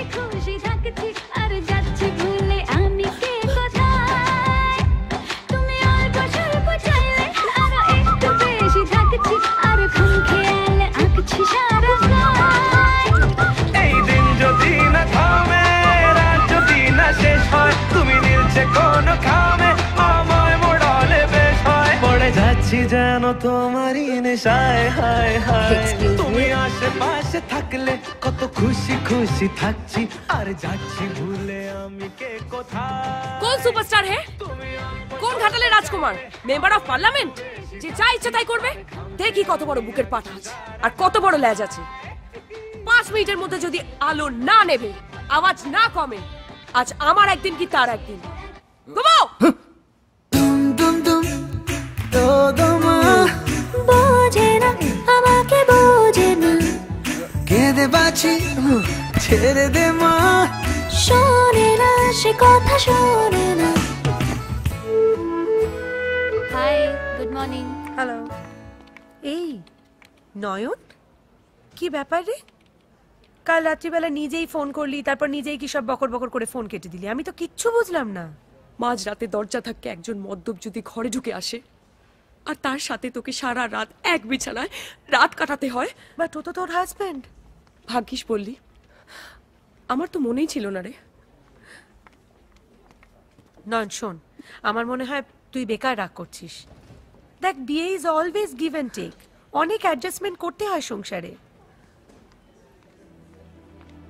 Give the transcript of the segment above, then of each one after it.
খুশি খুশি থাকছি আর যাচ্ছি ভুলে আমি কে কোথায় তুমি অল্প স্বল্প চাইলে আরো একটু বেশি থাকছি আর খুন খেয়ালে আঁকছি সারা গায় এই দিন যদি না থামে রাত যদি না শেষ হয় তুমি নীলছে কোন খামে আমায় মোড়ালে বেশ হয় পড়ে যাচ্ছি যেন তোমারই নেশায় হায় হায় তুমি আশেপাশে থাকলে কত খুশি খুশি থাকছি আর যাচ্ছি ভুলে আমি কে কোথায় কোন সুপারস্টার হে কোন ঘাটালে রাজকুমার মেম্বার অফ পার্লামেন্ট যে যা ইচ্ছা তাই করবে দেখি কত বড় বুকের পাঠা আছে আর কত বড় লেজ আছে 5 মিনিটের মধ্যে যদি আলো না নেবে আওয়াজ না কমে আজ আমার একদিন কি তার একদিন ঘুমাও দুম দুম তো দমা বোঝে না আমাকে বোঝে না কেঁদে বাঁচি ছেড়ে দে মা শোনে না সে কথা শোনে না হাই গুড মর্নিং হ্যালো এই নয়ন কি ব্যাপার রে কাল রাত্রিবেলা নিজেই ফোন করলি তারপর নিজেই কি সব বকর বকর করে ফোন কেটে দিলি আমি তো কিচ্ছু বুঝলাম না মাঝ রাতে দরজা থাকতে একজন মদ্যপ যদি ঘরে ঢুকে আসে আর তার সাথে তোকে সারা রাত এক বিছানায় রাত কাটাতে হয় বাট ও তো তোর হাজব্যান্ড ভাগ্যিস বললি আমার তো মনেই ছিল না রে নয়ন শোন আমার মনে হয় তুই বেকার রাগ করছিস দেখ বিয়ে is always give and take অনেক অ্যাডজাস্টমেন্ট করতে হয় সংসারে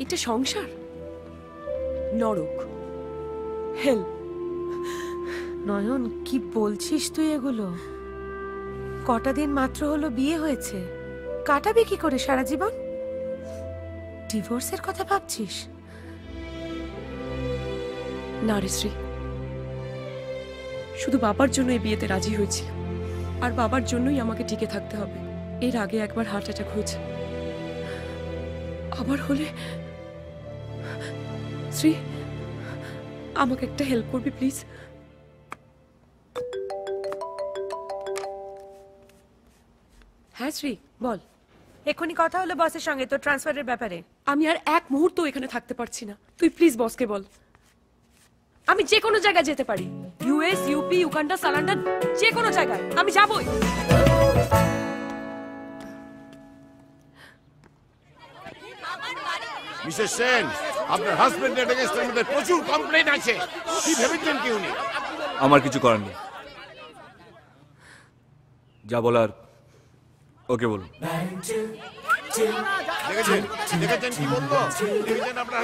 এটা সংসার নরক হেল নয়ন কি বলছিস তুই এগুলো কটা দিন মাত্র হলো বিয়ে হয়েছে কাটাবি কি করে সারা জীবন ডিভোর্সের কথা ভাবছিস না রে শ্রী শুধু বাবার জন্য এই বিয়েতে রাজি হয়েছি আর বাবার জন্যই আমাকে টিকে থাকতে হবে এর আগে একবার হার্ট অ্যাটাক হয়েছে আবার হলে শ্রী আমাকে একটা হেল্প করবি প্লিজ হ্যাঁ শ্রী বল এক্ষুনি কথা হলো বসের সঙ্গে তোর ট্রান্সফারের ব্যাপারে আমি আর এক মুহূর্ত এখানে থাকতে পারছি না তুই প্লিজ বসকে বল আমি যে কোনো জায়গায় যেতে পারি ইউএস ইউপি ইউগান্ডা সালান্ডান যে কোনো জায়গায় আমি যাবই মিসেস সেন আপনার হাজবেন্ডের এগেইনস্টে আমাদের প্রচুর কমপ্লেইন আছে কি ভেবেছেন কি উনি আমার কিছু করার নেই যা বলার ওকে বলুন দেখেছেন দেখেছেন কি বলবো দেখেছেন আপনার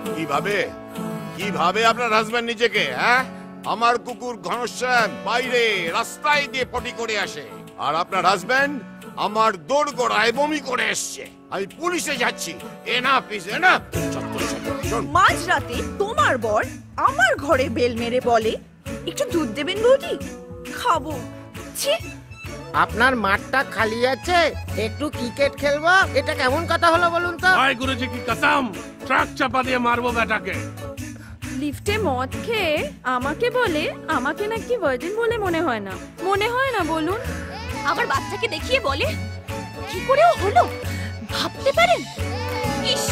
কিভাবে কিভাবে আপনার হাজবেন্ড নিজেকে হ্যাঁ আমার কুকুর ঘনশ্যাম বাইরে রাস্তায় দিয়ে পটি করে আসে আর আপনার হাজবেন্ড আমার দোরগোড়ায় বমি করে এসছে আমি পুলিশে যাচ্ছি এনাফ ইজ এনাফ মাঝ রাতে তোমার বর আমার ঘরে বেল মেরে বলে একটু দুধ দেবেন বৌদি খাবো ছি আপনার মাঠটা খালি আছে একটু ক্রিকেট খেলবো এটা কেমন কথা হলো বলুন তো ভাই গুরুজি কি কসম ট্রাক চাপা দিয়ে মারবো বেটাকে লিফটে মদ খেয়ে আমাকে বলে আমাকে নাকি ভার্জিন বলে মনে হয় না বলুন আবার বাচ্চাকে দেখিয়ে বলে কি করে ও হলো ভাবতে পারেন ইস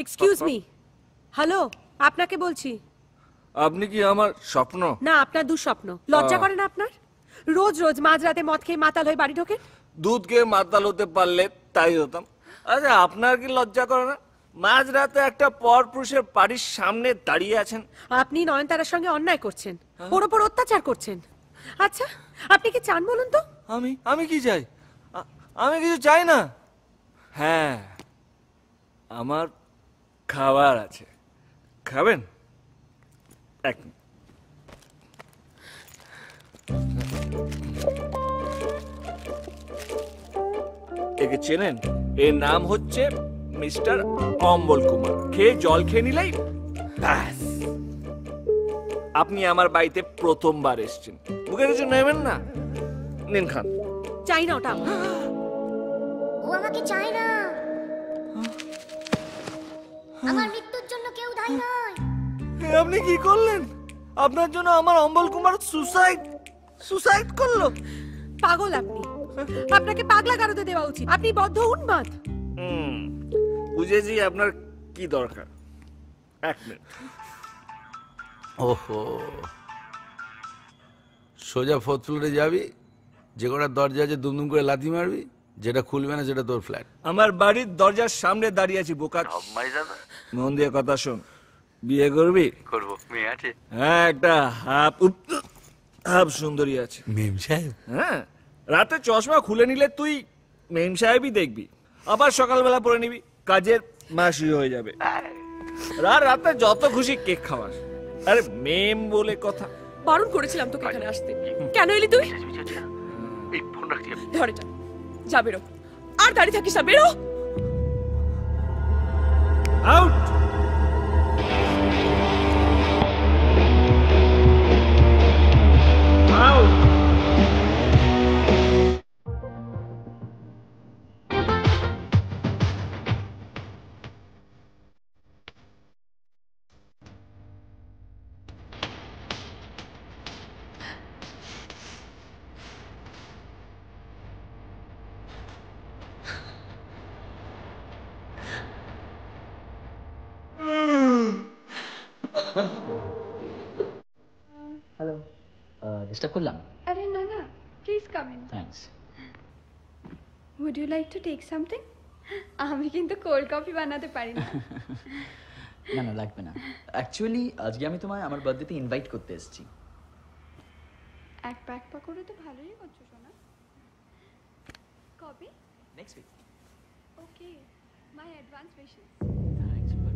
এক্সকিউজ মি হ্যালো আপনাকে বলছি আপনি কি আমার স্বপ্ন না আপনার দুঃস্বপ্ন লজ্জা করে না আপনার রোজ রোজ মাঝরাতে মদ খেয়ে মাতাল হয়ে বাড়ি ঢোকেন দুধ খেয়ে মাতাল হতে পারলে তাই হতাম আচ্ছা আপনার কি লজ্জা করে না মাঝরাতে একটা পরপুরুষের বাড়ির সামনে দাঁড়িয়ে আছেন আপনি নয়নতারার সঙ্গে অন্যায় করছেন ওর ওপর অত্যাচার করছেন আচ্ছা আপনি কি চান বলুন তো আমি কি চাই আমি কিছু চাই না হ্যাঁ আমার খাবার আছে খাবেন? এক মিনিট। একে চেনেন? এর নাম হচ্ছে মিস্টার অম্বল কুমার। খেয়ে জল খেয়ে নিলেই ব্যাস। আপনি আমার বাড়িতে প্রথমবার এসেছেন, মুখে কিছু নেবেন না, নিন খান। চাই না ওটা। ও আমাকে চায় না। আমার মৃত্যুর জন্য কেউ দায়ী নয়। আপনি কি করলেন? আপনার জন্য আমার অম্বল কুমার সুসাইড করলো। পাগল আপনি, আপনাকে পাগলা গারদে দেওয়া উচিত। আপনি বদ্ধ উন্মাদ। বুঝেছি আপনার কি দরকার। এক মিনিট। ওহো, সোজা 4th ফ্লোরে যাবি, যে কটা দরজা আছে দুমদুম করে লাথি মারবি, যেটা খুলবে না সেটা তোর ফ্ল্যাট। আমার বাড়ির দরজার সামনে দাঁড়িয়ে আছি বোকা। মন দিয়ে কথা শোন, বিয়ে করবি? করবো। মেয়ে আছে? হ্যাঁ, একটা হাফ সুন্দরী আছে। মেম সাহেব? হ্যাঁ, রাতে চশমা খুলে নিলে তুই মেম সাহেবই দেখবি, আবার সকালবেলা পরে নিবি, কাজের মাসি হয়ে যাবে। রাতে যত খুশি কেক খাওয়াস। আরে মেম বলে কথা। বারণ করেছিলাম তোকে এখানে আসতে, কেন এলি তুই? এই ফোন রাখছি। ধরে যা, বেরো, আর দাঁড়িয়ে থাকিস না, বেরো। আউট। হ্যালো, ডিস্টার্ব করলাম? আরে না না, please come in. Thanks. Would you like to take something? আমি কিন্তু কোল্ড কফি বানাতে পারি না। না না, লাগবে না। অ্যাকচুয়ালি আজকে আমি তোমায় আমার বার্থডেতে ইনভাইট করতে এসেছি। এক প্যাক করে তো ভালোই করছো সোনা। কবে? Next week. Okay, my advance wishes. Thanks, but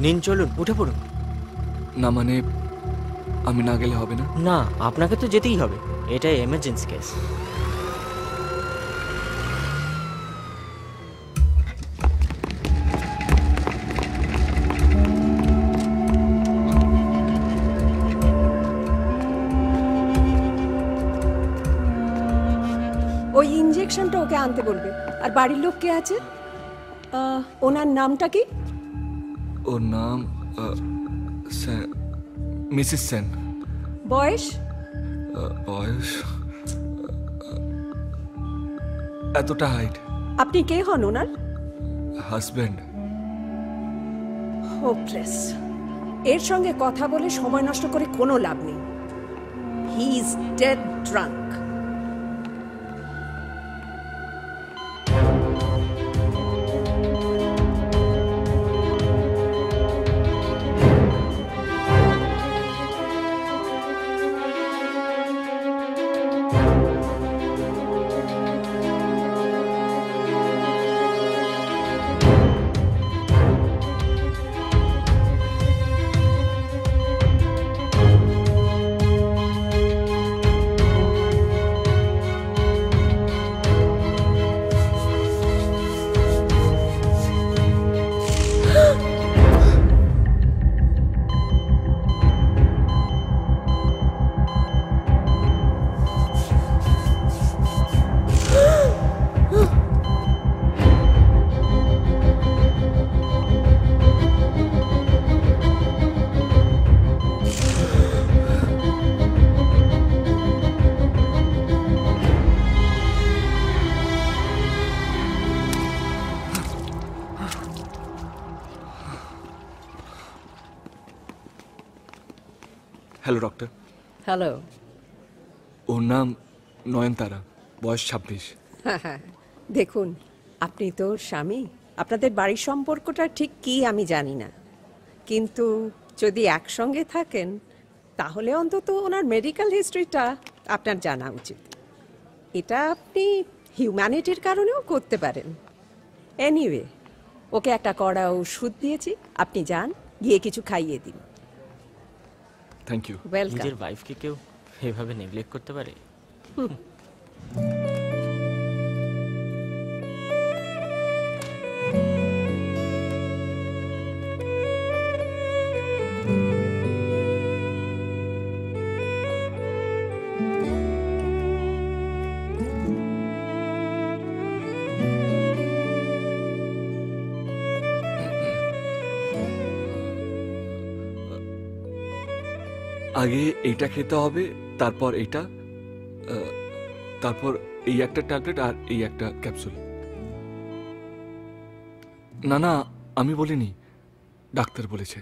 নিন, চলুন, উঠে পড়ুন। না মানে আমি না গেলে হবে না? না, আপনাকে তো যেতেই হবে, এটাই এমার্জেন্সি কেস। ওই ইনজেকশনটা ওকে আনতে বলবে। আর বাড়ির লোক কে আছে? ওনার নামটা কি? ওর নাম মিসেস সেন। বয়স? বয়স এতটা হাইট। আপনি কে হন ওনার? হাজবেন্ড। হোপলেস। এর সঙ্গে কথা বলে সময় নষ্ট করে কোনো লাভ নেই। He is dead drunk. Hello doctor. Hello. ওর নাম নয়নতারা, বয়স 26। দেখুন, আপনি তো স্বামী, আপনাদের বাড়ির সম্পর্কটা ঠিক কি আমি জানি না, কিন্তু যদি একসঙ্গে থাকেন তাহলে অন্তত ওনার মেডিকেল হিস্ট্রিটা আপনার জানা উচিত। এটা আপনি হিউম্যানিটির কারণেও করতে পারেন। এনিওয়ে, ওকে একটা কড়া ওষুধ দিয়েছি, আপনি যান, গিয়ে কিছু খাইয়ে দিন। Thank you. ওয়েলকাম। নিজের ওয়াইফকে কেউ এভাবে নেগলেক্ট করতে পারে? আগে এইটা খেতে হবে, তারপর এইটা, তারপর এই একটা ট্যাবলেট আর এই একটা ক্যাপসুল। না না, আমি বলিনি, ডাক্তার বলেছে।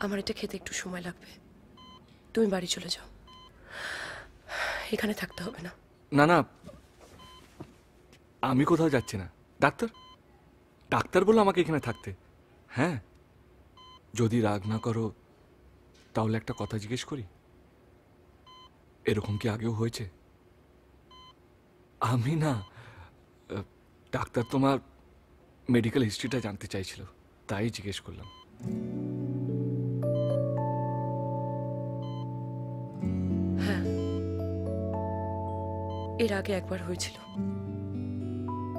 আমার এটা খেতে একটু সময় লাগবে, তুমি বাড়ি চলে যাও, এখানে থাকতে হবে না। না না, আমি কোথাও যাচ্ছি না। ডাক্তার ডাক্তার বললো আমাকে এখানে থাকতে। হ্যাঁ, যদি রাগ না করো তাহলে একটা কথা জিজ্ঞেস করি, এরকম কি আগেও হয়েছে? আমি না, ডাক্তার তোমার মেডিকেল হিস্ট্রিটা জানতে চাইছিল, তাই জিজ্ঞেস করলাম। হ্যাঁ, এর আগে একবার হয়েছিল।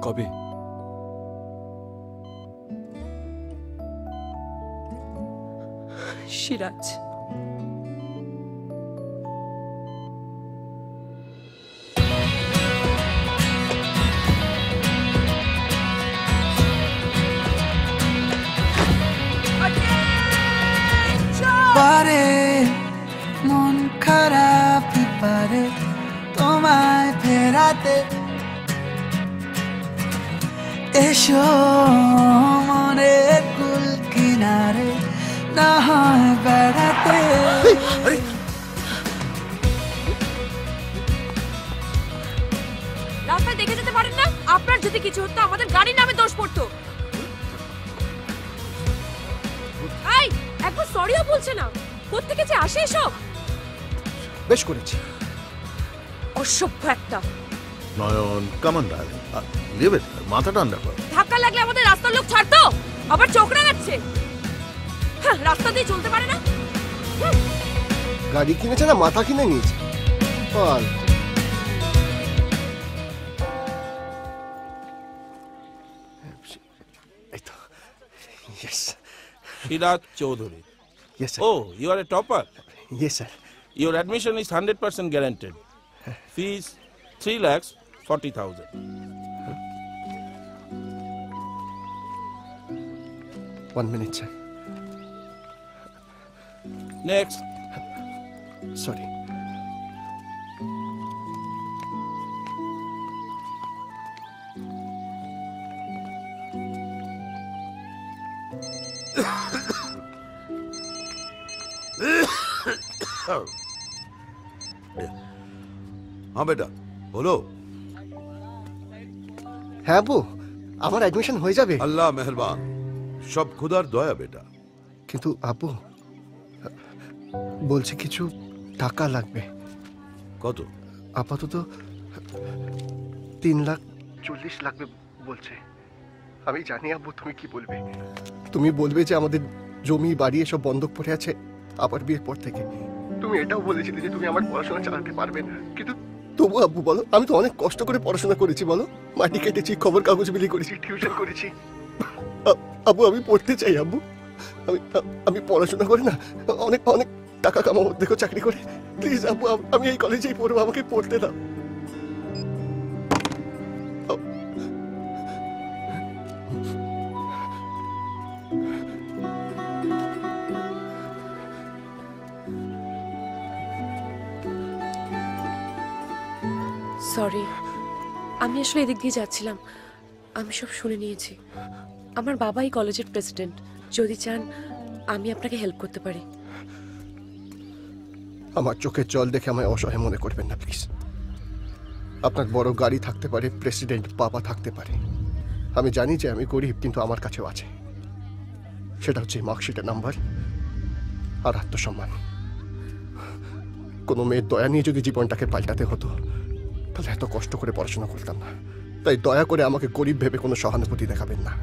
কবে? সিরাজ। পারে মন খারাপ পারে তোমায় ফেরাতে, এসো মনের কুল কিনারে না হয় বেড়াতে। রাস্তায় দেখে যেতে পারেন না? আপনার যদি কিছু হতো আমাদের গাড়ির নামে দোষ পড়তো। এই, একবার সরিও বলছে না, কোত্থেকে যে আসে এসব? বেশ করেছি। অসভ্য একটা। নয়ন, কামান ডার্লিং, লিভ ইট, মাথা ঠান্ডা কর। ধাক্কা লাগলে আমাদের রাস্তার লোক ছাড়তো, আবার চোখ রাঙাচ্ছে। রাস্তা দিয়ে চলতে পারে না। গাড়ি কিনেছে না মাথা কিনে নিয়েছে। বল। Yes. Shiraj Chaudhary. Yes, sir. Oh, you are a topper? Yes, sir. Your admission is 100% guaranteed. Fees 3,40,000. 1 minute, sir. Next. Sorry. हाँ बेटा बोलो। হ্যাঁ আব্বু, আমার অ্যাডমিশন হয়ে যাবে। আল্লাহ মেহেরবান, সব খুদার দয়া বেটা। কিন্তু আব্বু বলছি কিছু টাকা লাগবে। কত? আপাতত 3,40,00,000 লাগবে বলছে। আমি জানি আব্বু তুমি কি বলবে। তুমি বলবে যে আমাদের জমি বাড়ি এসব বন্ধক পড়ে আছে আবার বিয়ের পর থেকে। তুমি এটাও বলেছিলে যে তুমি আমার পড়াশোনা চালাতে পারবে না, কিন্তু তবু আব্বু বলো, আমি তো অনেক কষ্ট করে পড়াশোনা করেছি বলো। মাটি কেটেছি, খবর কাগজ বিলি করেছি, টিউশন করেছি। আব্বু আমি পড়তে চাই আব্বু। আমি পড়াশোনা করে না অনেক অনেক টাকা কামাবো, দেখো চাকরি করে। প্লিজ আব্বু, আমি এই কলেজেই পড়বো, আমাকে পড়তে দাও। সরি, আমি আসলে এদিক দিয়ে যাচ্ছিলাম, আমি সব শুনে নিয়েছি। আমার বাবাই কলেজের প্রেসিডেন্ট, যদি চান আমি আপনাকে হেল্প করতে পারি। আমার চোখের জল দেখে আমায় অসহায় মনে করবেন না প্লিজ। আপনার বড় গাড়ি থাকতে পারে, প্রেসিডেন্ট বাবা থাকতে পারে, আমি জানি যে আমি গরিব, কিন্তু আমার কাছেও আছে। সেটা হচ্ছে মার্কশিটের নাম্বার আর আত্মসম্মান। কোনো মেয়ের দয়া নিয়ে যদি জীবনটাকে পাল্টাতে হতো তাহলে এত কষ্ট করে পড়াশোনা করতাম না। তাই দয়া করে আমাকে গরিব ভেবে কোনো সহানুভূতি দেখাবেন না।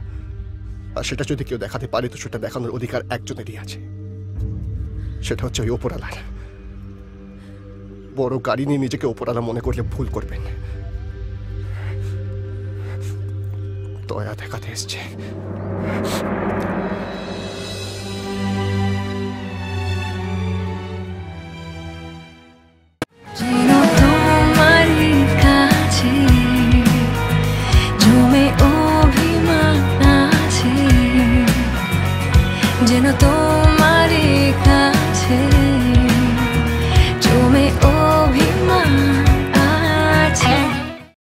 আর সেটা যদি কেউ দেখাতে পারে তো সেটা দেখানোর অধিকার একজনেরই আছে, সেটা হচ্ছে ওই ওপরালার। বড় গাড়ি নিয়ে নিজেকে ওপরালা মনে করলে ভুল করবেন। দয়া দেখাতে এসছে।